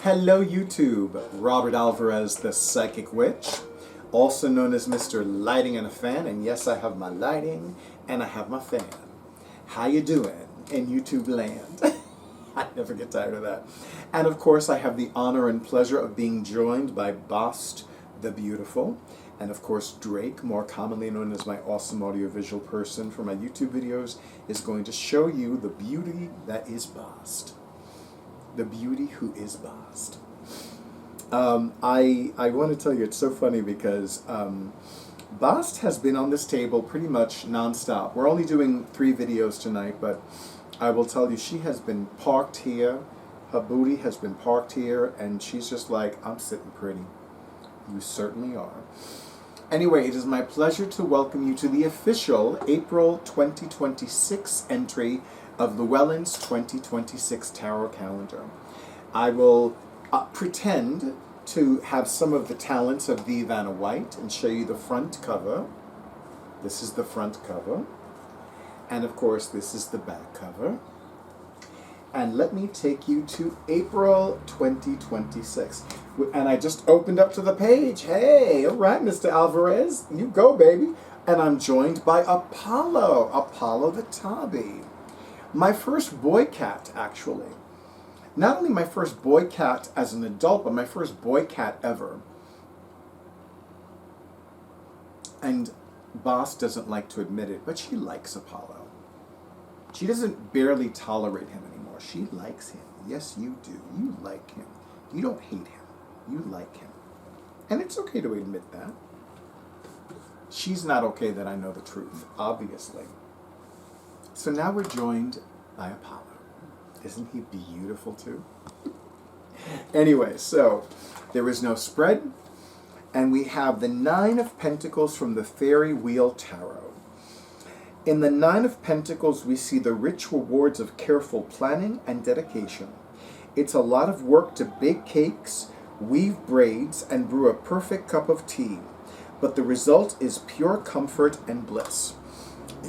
Hello YouTube, Robert Alvarez, the Psychic Witch, also known as Mr. Lighting and a Fan, and yes, I have my lighting and I have my fan. How you doing in YouTube land? I never get tired of that. And of course, I have the honor and pleasure of being joined by Bast the Beautiful, and of course Drake, more commonly known as my awesome audiovisual person for my YouTube videos, is going to show you the beauty that is Bast. The beauty who is Bast. I want to tell you, it's so funny because Bast has been on this table pretty much non-stop. We're only doing 3 videos tonight, but I will tell you, she has been parked here. Her booty has been parked here, and she's just like, I'm sitting pretty. You certainly are. Anyway, it is my pleasure to welcome you to the official April 2026 entry of Llewellyn's 2026 Tarot Calendar. I will pretend to have some of the talents of the Vanna White and show you the front cover. This is the front cover. And of course, this is the back cover. And let me take you to April 2026. And I just opened up to the page. Hey, all right, Mr. Alvarez, you go, baby. And I'm joined by Apollo the Tabby. My first boy cat, actually. Not only my first boy cat as an adult, but my first boy cat ever. And Boss doesn't like to admit it, but she likes Apollo. She doesn't barely tolerate him anymore. She likes him. Yes, you do. You like him. You don't hate him. You like him. And it's okay to admit that. She's not okay that I know the truth, obviously. So now we're joined by Apollo. Isn't he beautiful too? Anyway, so there is no spread, and we have the 9 of Pentacles from the Faery Wheel Tarot. In the 9 of Pentacles, we see the rich rewards of careful planning and dedication. It's a lot of work to bake cakes, weave braids, and brew a perfect cup of tea, but the result is pure comfort and bliss.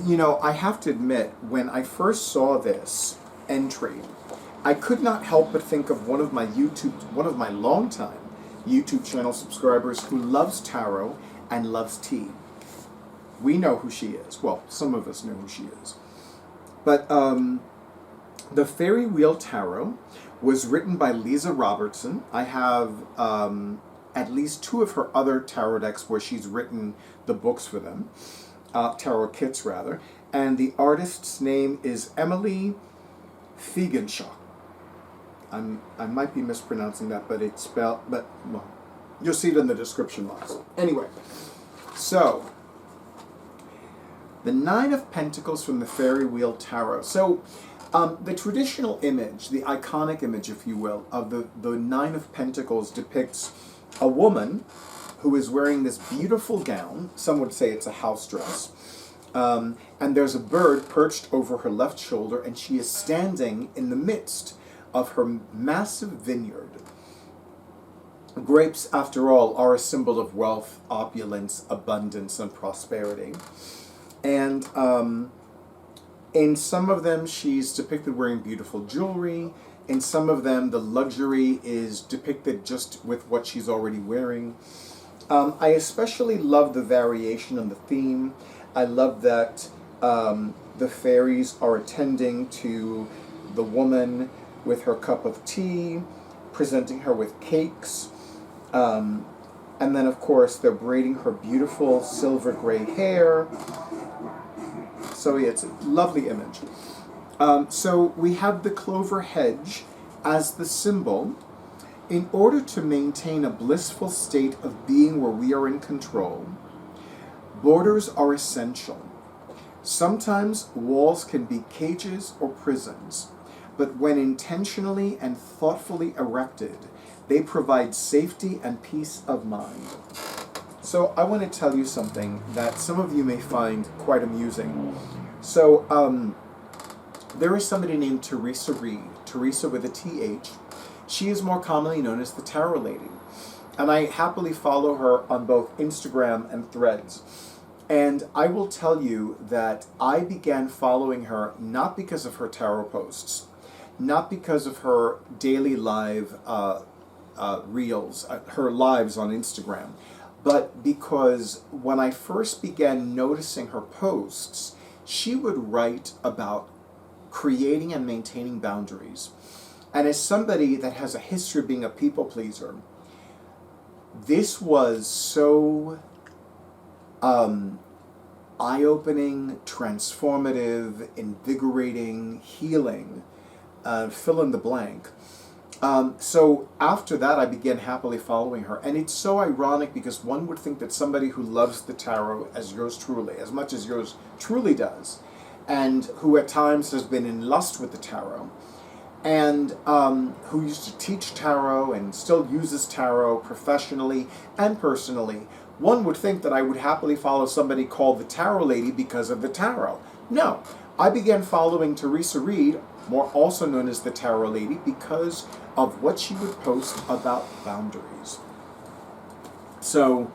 You know, I have to admit, when I first saw this entry, I could not help but think of one of my longtime YouTube channel subscribers who loves tarot and loves tea. We know who she is. Well, some of us know who she is. But the Faery Wheel Tarot was written by Leeza Robertson. I have at least 2 of her other tarot decks where she's written the books for them. Tarot kits, rather. And the artist's name is Emily Fiegenschuh. I might be mispronouncing that, but it's spelled, but well, you'll see it in the description box. Anyway, so the 9 of Pentacles from the Faery Wheel Tarot. So the traditional image, the iconic image, if you will, of the 9 of Pentacles depicts a woman who is wearing this beautiful gown. Some would say it's a house dress. And there's a bird perched over her left shoulder, and she is standing in the midst of her massive vineyard. Grapes, after all, are a symbol of wealth, opulence, abundance, and prosperity. And in some of them, she's depicted wearing beautiful jewelry. In some of them, the luxury is depicted just with what she's already wearing. I especially love the variation in the theme. I love that the fairies are attending to the woman with her cup of tea, presenting her with cakes, and then of course they're braiding her beautiful silver gray hair. So yeah, it's a lovely image. So we have the clover hedge as the symbol. In order to maintain a blissful state of being where we are in control, borders are essential. Sometimes walls can be cages or prisons, but when intentionally and thoughtfully erected, they provide safety and peace of mind. So I want to tell you something that some of you may find quite amusing. So there is somebody named Teresa Reed, Teresa with a TH. She is more commonly known as the Tarot Lady. And I happily follow her on both Instagram and Threads. And I will tell you that I began following her not because of her tarot posts, not because of her daily live reels, her lives on Instagram, but because when I first began noticing her posts, she would write about creating and maintaining boundaries. And as somebody that has a history of being a people pleaser, this was so eye-opening, transformative, invigorating, healing, fill in the blank. So after that, I began happily following her. And it's so ironic because one would think that somebody who loves the tarot as yours truly, as much as yours truly does, and who at times has been in lust with the tarot, and who used to teach tarot and still uses tarot professionally and personally, one would think that I would happily follow somebody called the Tarot Lady because of the tarot. No, I began following Teresa Reed, more also known as the Tarot Lady, because of what she would post about boundaries. So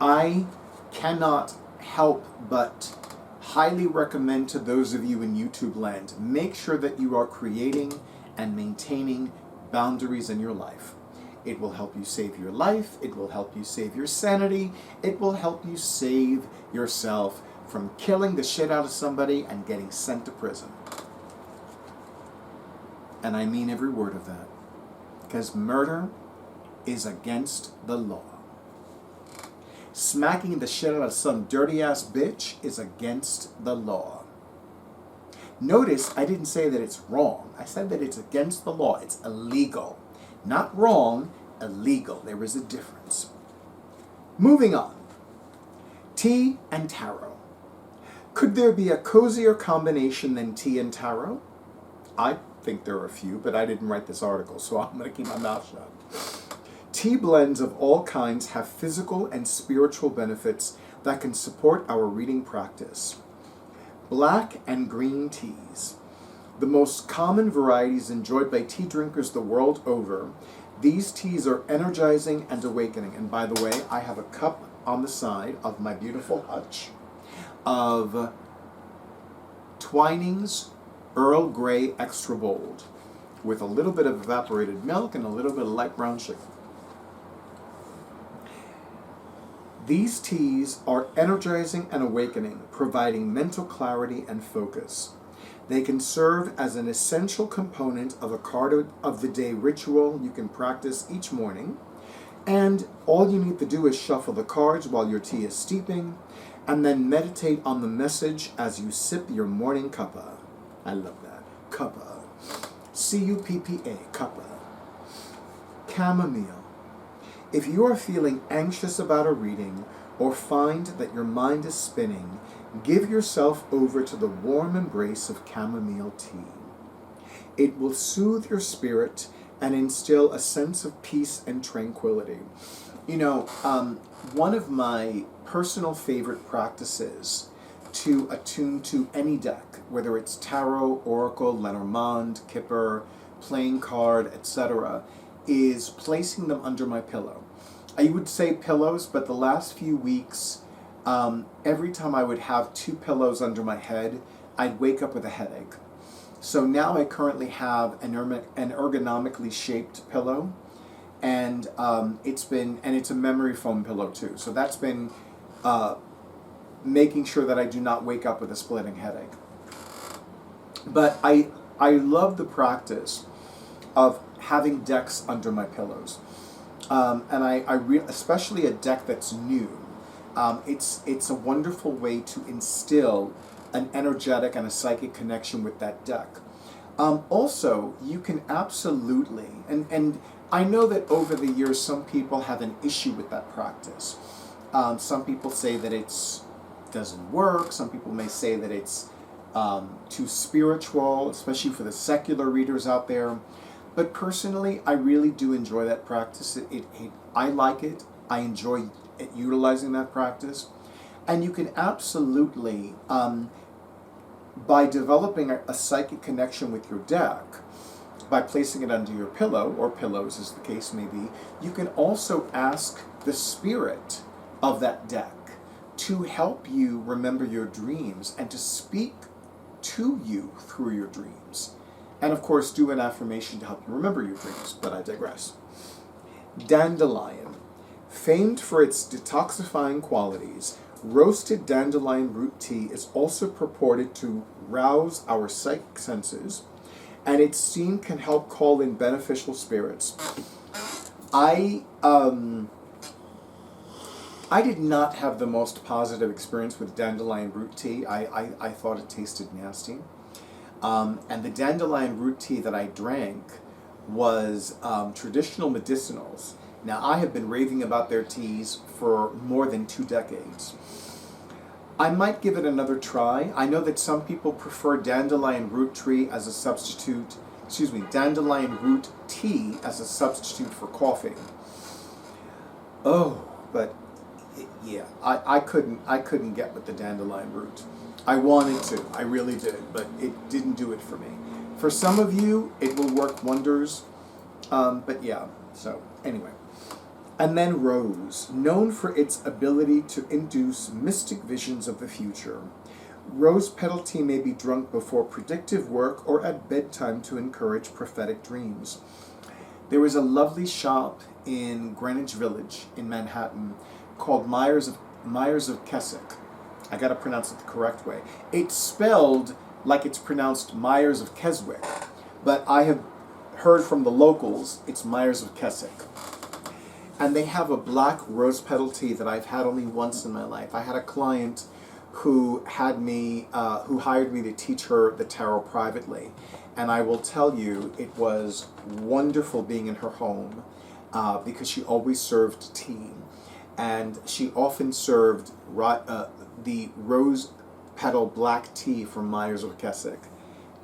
I cannot help but highly recommend to those of you in YouTube land, make sure that you are creating and maintaining boundaries in your life. It will help you save your life, it will help you save your sanity, it will help you save yourself from killing the shit out of somebody and getting sent to prison. And I mean every word of that. Because murder is against the law. Smacking the shit out of some dirty-ass bitch is against the law. Notice I didn't say that it's wrong. I said that it's against the law. It's illegal. Not wrong, illegal. There is a difference. Moving on. Tea and tarot. Could there be a cozier combination than tea and tarot? I think there are a few, but I didn't write this article, so I'm going to keep my mouth shut. Tea blends of all kinds have physical and spiritual benefits that can support our reading practice. Black and green teas. The most common varieties enjoyed by tea drinkers the world over. These teas are energizing and awakening. And by the way, I have a cup on the side of my beautiful hutch of Twinings Earl Grey Extra Bold with a little bit of evaporated milk and a little bit of light brown sugar. These teas are energizing and awakening, providing mental clarity and focus. They can serve as an essential component of a card of the day ritual you can practice each morning. And all you need to do is shuffle the cards while your tea is steeping, and then meditate on the message as you sip your morning cuppa. I love that. Cuppa. C-U-P-P-A. Cuppa. Chamomile. If you are feeling anxious about a reading or find that your mind is spinning, give yourself over to the warm embrace of chamomile tea. It will soothe your spirit and instill a sense of peace and tranquility. You know, one of my personal favorite practices to attune to any deck, whether it's tarot, oracle, Lenormand, Kipper, playing card, etc., is placing them under my pillow. I would say pillows, but the last few weeks, every time I would have two pillows under my head, I'd wake up with a headache. So now I currently have an ergonomically shaped pillow, and it's a memory foam pillow too. So that's been making sure that I do not wake up with a splitting headache. But I love the practice of having decks under my pillows, and especially a deck that's new. It's a wonderful way to instill an energetic and a psychic connection with that deck. Also, you can absolutely, and I know that over the years some people have an issue with that practice. Some people say that it doesn't work. Some people may say that it's too spiritual, especially for the secular readers out there. But personally, I really do enjoy that practice. I like it. I enjoy utilizing that practice. And you can absolutely, by developing a psychic connection with your deck, by placing it under your pillow, or pillows as the case may be, you can also ask the spirit of that deck to help you remember your dreams and to speak to you through your dreams. And of course, do an affirmation to help you remember your dreams, but I digress. Dandelion. Famed for its detoxifying qualities, roasted dandelion root tea is also purported to rouse our psychic senses, and its steam can help call in beneficial spirits. I did not have the most positive experience with dandelion root tea. I thought it tasted nasty. And the dandelion root tea that I drank was traditional medicinals. Now, I have been raving about their teas for more than 2 decades. I might give it another try. I know that some people prefer dandelion root tea as a substitute, dandelion root tea as a substitute for coffee. Oh, but yeah, I couldn't get with the dandelion root. I wanted to, I really did, but it didn't do it for me. For some of you, it will work wonders, but yeah, so anyway. And then rose, known for its ability to induce mystic visions of the future. Rose petal tea may be drunk before predictive work or at bedtime to encourage prophetic dreams. There is a lovely shop in Greenwich Village in Manhattan called Myers of Keswick. I gotta pronounce it the correct way. It's spelled like it's pronounced Myers of Keswick, but I have heard from the locals it's Myers of Keswick. And they have a black rose petal tea that I've had only once in my life. I had a client who hired me to teach her the tarot privately. And I will tell you, it was wonderful being in her home because she always served tea. And she often served the rose petal black tea from Myers of Keswick.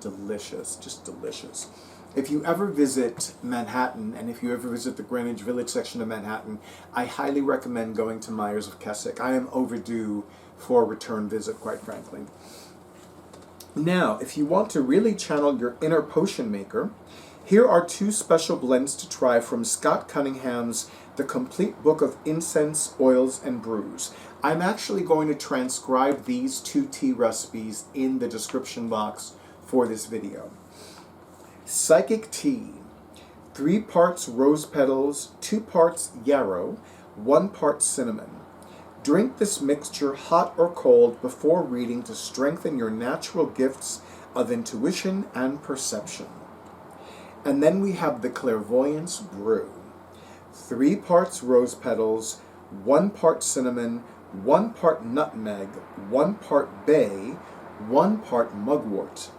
Delicious, just delicious. If you ever visit Manhattan, and if you ever visit the Greenwich Village section of Manhattan, I highly recommend going to Myers of Keswick. I am overdue for a return visit, quite frankly. Now, if you want to really channel your inner potion maker, here are 2 special blends to try from Scott Cunningham's The Complete Book of Incense, Oils, and Brews. I'm actually going to transcribe these 2 tea recipes in the description box for this video. Psychic tea, 3 parts rose petals, 2 parts yarrow, 1 part cinnamon. Drink this mixture hot or cold before reading to strengthen your natural gifts of intuition and perception. And then we have the Clairvoyance Brew, 3 parts rose petals, 1 part cinnamon, 1 part nutmeg, 1 part bay, 1 part mugwort.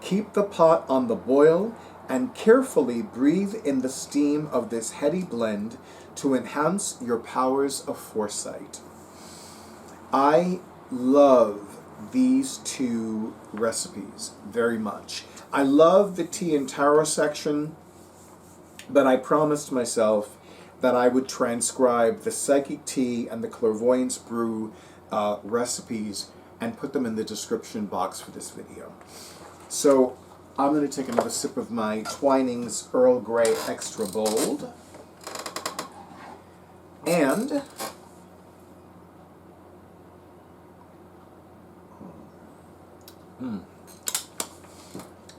Keep the pot on the boil and carefully breathe in the steam of this heady blend to enhance your powers of foresight. I love these 2 recipes very much. I love the tea and tarot section, but I promised myself that I would transcribe the psychic tea and the clairvoyance brew recipes and put them in the description box for this video. So I'm going to take another sip of my Twinings Earl Grey Extra Bold. And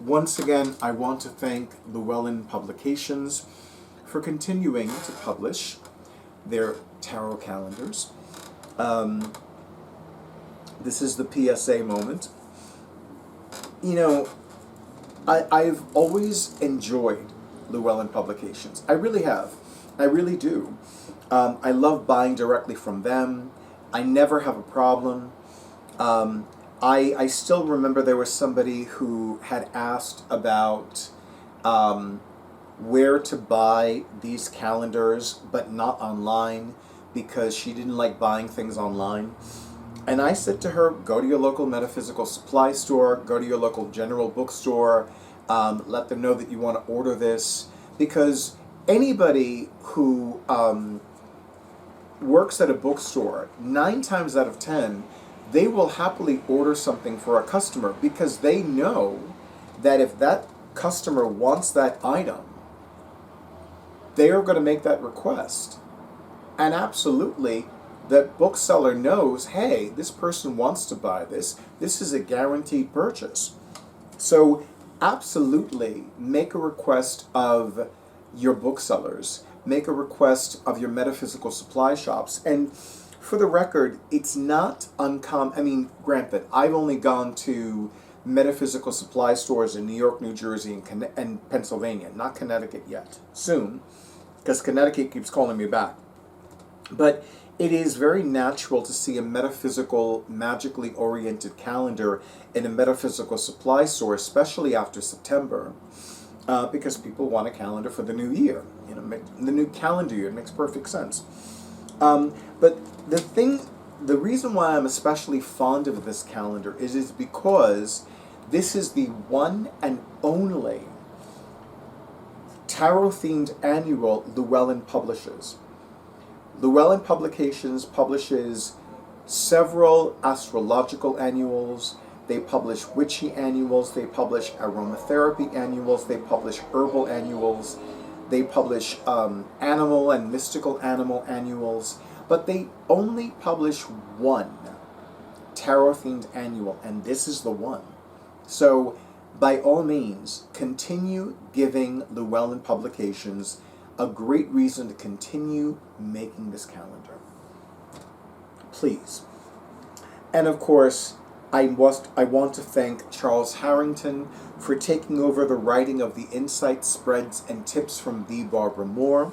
once again, I want to thank Llewellyn Publications for continuing to publish their tarot calendars. This is the PSA moment. You know, I've always enjoyed Llewellyn Publications. I really have. I really do. I love buying directly from them. I never have a problem. I still remember there was somebody who had asked about where to buy these calendars, but not online, because she didn't like buying things online. And I said to her, go to your local metaphysical supply store, go to your local general bookstore, let them know that you want to order this, because anybody who works at a bookstore, 9 times out of 10, they will happily order something for a customer because they know that if that customer wants that item, they are going to make that request. And absolutely, that bookseller knows, hey, this person wants to buy this. This is a guaranteed purchase. So absolutely make a request of your booksellers make a request of your metaphysical supply shops. And for the record, it's not uncommon. I mean, granted, I've only gone to metaphysical supply stores in New York, New Jersey, and Pennsylvania, not Connecticut yet. Soon, because Connecticut keeps calling me back. But it is very natural to see a metaphysical, magically oriented calendar in a metaphysical supply store, especially after September, because people want a calendar for the new year. You know, the new calendar year. It makes perfect sense. But the reason why I'm especially fond of this calendar is because this is the one and only tarot-themed annual Llewellyn publishes. Llewellyn Publications publishes several astrological annuals. They publish witchy annuals. They publish aromatherapy annuals. They publish herbal annuals. They publish animal and mystical animal annuals. But they only publish one tarot-themed annual, and this is the one. So, by all means, continue giving Llewellyn Publications a great reason to continue making this calendar. Please. And of course, I want to thank Charles Harrington for taking over the writing of the insights, spreads, and tips from the Barbara Moore.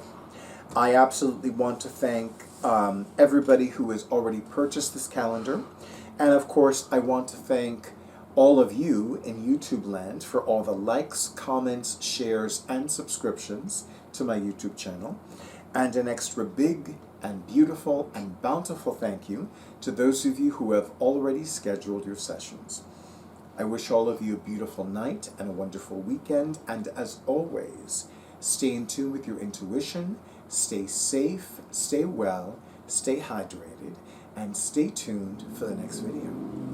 I absolutely want to thank everybody who has already purchased this calendar. And of course, I want to thank all of you in YouTube land for all the likes, comments, shares, and subscriptions to my YouTube channel. And an extra big and beautiful and bountiful thank you to those of you who have already scheduled your sessions. I wish all of you a beautiful night and a wonderful weekend. And as always, stay in tune with your intuition, stay safe, stay well, stay hydrated, and stay tuned for the next video.